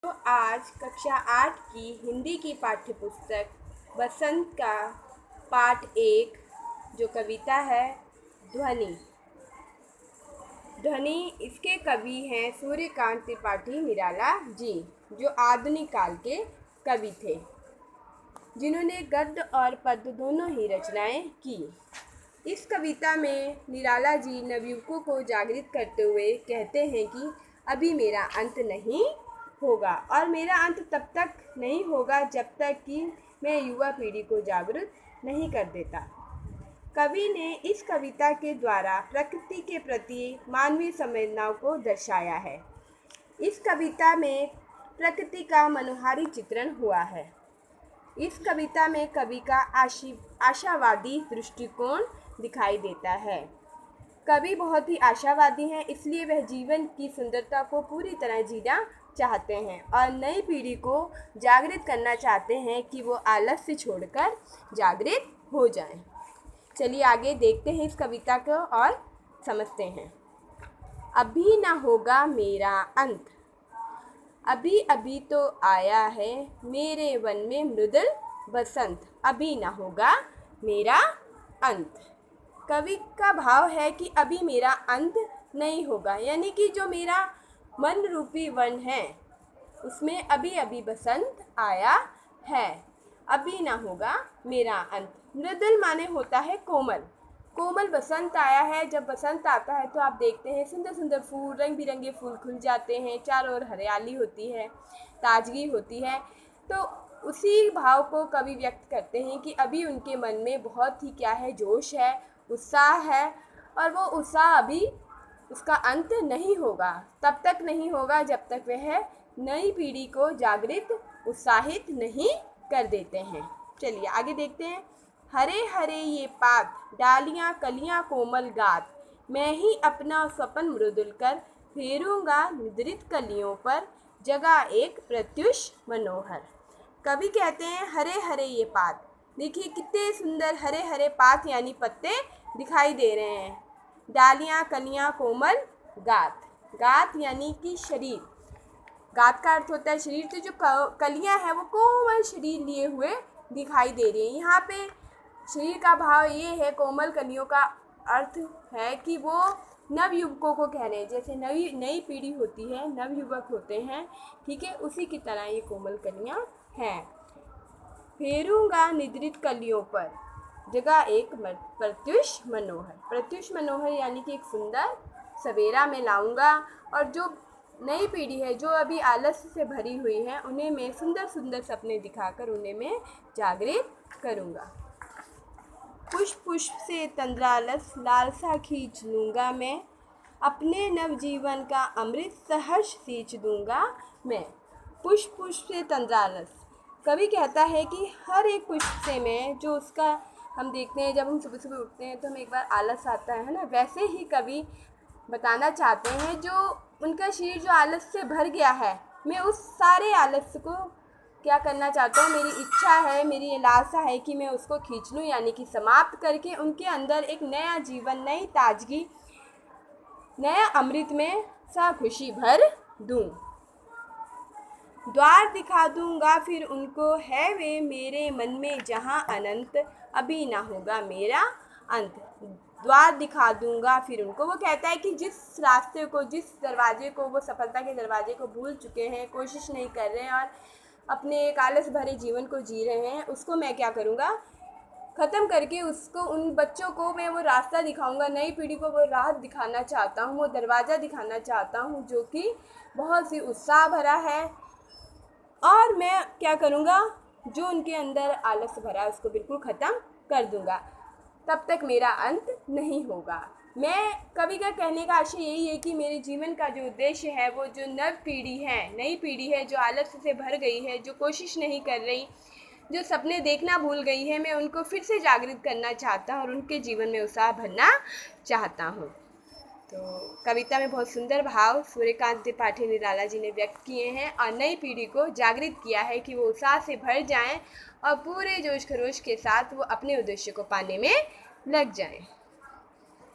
तो आज कक्षा 8 की हिंदी की पाठ्यपुस्तक बसंत का पाठ 1 जो कविता है ध्वनि। ध्वनि इसके कवि हैं सूर्यकांत त्रिपाठी निराला जी, जो आधुनिक काल के कवि थे, जिन्होंने गद्य और पद्य दोनों ही रचनाएं की। इस कविता में निराला जी नवयुवकों को जागृत करते हुए कहते हैं कि अभी मेरा अंत नहीं होगा, और मेरा अंत तब तक नहीं होगा जब तक कि मैं युवा पीढ़ी को जागरूक नहीं कर देता। कवि ने इस कविता के द्वारा प्रकृति के प्रति मानवीय संवेदनाओं को दर्शाया है। इस कविता में प्रकृति का मनोहारी चित्रण हुआ है। इस कविता में कवि का आशावादी दृष्टिकोण दिखाई देता है। कवि बहुत ही आशावादी हैं, इसलिए वह जीवन की सुंदरता को पूरी तरह जीना चाहते हैं और नई पीढ़ी को जागृत करना चाहते हैं कि वो आलस्य छोड़कर जागृत हो जाएं। चलिए आगे देखते हैं इस कविता को और समझते हैं। अभी ना होगा मेरा अंत, अभी अभी तो आया है मेरे वन में मृदुल बसंत, अभी ना होगा मेरा अंत। कवि का भाव है कि अभी मेरा अंत नहीं होगा, यानी कि जो मेरा मन रूपी वन है उसमें अभी अभी बसंत आया है, अभी ना होगा मेरा अंत। मृदुल माने होता है कोमल, कोमल बसंत आया है। जब बसंत आता है तो आप देखते हैं सुंदर सुंदर फूल, रंग बिरंगे फूल खुल जाते हैं, चारों ओर हरियाली होती है, ताजगी होती है। तो उसी भाव को कवि व्यक्त करते हैं कि अभी उनके मन में बहुत ही क्या है, जोश है, उत्साह है, और वो उत्साह अभी उसका अंत नहीं होगा, तब तक नहीं होगा जब तक वह नई पीढ़ी को जागृत उत्साहित नहीं कर देते हैं। चलिए आगे देखते हैं। हरे हरे ये पात, डालियाँ कलियाँ कोमल गात, मैं ही अपना स्वपन मृदुल कर फेरूंगा निद्रित कलियों पर, जगा एक प्रत्युष मनोहर। कवि कहते हैं हरे हरे ये पात, देखिए कितने सुंदर हरे हरे पात यानी पत्ते दिखाई दे रहे हैं। डालियाँ कलियाँ कोमल गात, गात यानी कि शरीर, गात का अर्थ होता है शरीर। तो जो कलियाँ हैं वो कोमल शरीर लिए हुए दिखाई दे रही हैं। यहाँ पे शरीर का भाव ये है, कोमल कलियों का अर्थ है कि वो नवयुवकों को कह रहे हैं, जैसे नई पीढ़ी होती है, नवयुवक होते हैं, ठीक है, उसी की तरह ये कोमल कलियाँ हैं। फेरूंगा निद्रित कलियों पर, जगह एक प्रत्युष मनोहर, प्रत्युष मनोहर यानी कि एक सुंदर सवेरा में लाऊंगा, और जो नई पीढ़ी है जो अभी आलस्य से भरी हुई है उन्हें मैं सुंदर सुंदर सपने दिखाकर उन्हें मैं जागृत करूंगा। पुष्प पुष्प से तंद्रालस लालसा खींच लूँगा मैं, अपने नवजीवन का अमृत सहर्ष सींच दूँगा मैं। पुष्प पुष्प से तंद्रालस, कवि कहता है कि हर एक पुष्प से मैं जो उसका हम देखते हैं, जब हम सुबह सुबह उठते हैं तो हमें एक बार आलस आता है ना, वैसे ही कवि बताना चाहते हैं जो उनका शरीर जो आलस से भर गया है, मैं उस सारे आलस्य को क्या करना चाहता हूँ, मेरी इच्छा है, मेरी ये लालसा है कि मैं उसको खींच लूँ, यानी कि समाप्त करके उनके अंदर एक नया जीवन, नई ताजगी, नया अमृत में खुशी भर दूँ। द्वार दिखा दूँगा फिर उनको है वे मेरे मन में जहाँ अनंत, अभी ना होगा मेरा अंत। द्वार दिखा दूँगा फिर उनको, वो कहता है कि जिस रास्ते को, जिस दरवाजे को, वो सफलता के दरवाजे को भूल चुके हैं, कोशिश नहीं कर रहे हैं और अपने एक आलस भरे जीवन को जी रहे हैं, उसको मैं क्या करूँगा, ख़त्म करके उसको, उन बच्चों को मैं वो रास्ता दिखाऊंगा, नई पीढ़ी को वो राह दिखाना चाहता हूँ, वो दरवाज़ा दिखाना चाहता हूँ जो कि बहुत ही उत्साह भरा है। और मैं क्या करूँगा, जो उनके अंदर आलस भरा है उसको बिल्कुल ख़त्म कर दूँगा, तब तक मेरा अंत नहीं होगा। मैं कवि का कहने का आशय यही है कि मेरे जीवन का जो उद्देश्य है, वो जो नव पीढ़ी है, नई पीढ़ी है जो आलस्य से भर गई है, जो कोशिश नहीं कर रही, जो सपने देखना भूल गई है, मैं उनको फिर से जागृत करना चाहता हूँ और उनके जीवन में उत्साह भरना चाहता हूँ। तो कविता में बहुत सुंदर भाव सूर्यकांत त्रिपाठी निराला जी ने व्यक्त किए हैं और नई पीढ़ी को जागृत किया है कि वो उत्साह से भर जाएं और पूरे जोश खरोश के साथ वो अपने उद्देश्य को पाने में लग जाएं।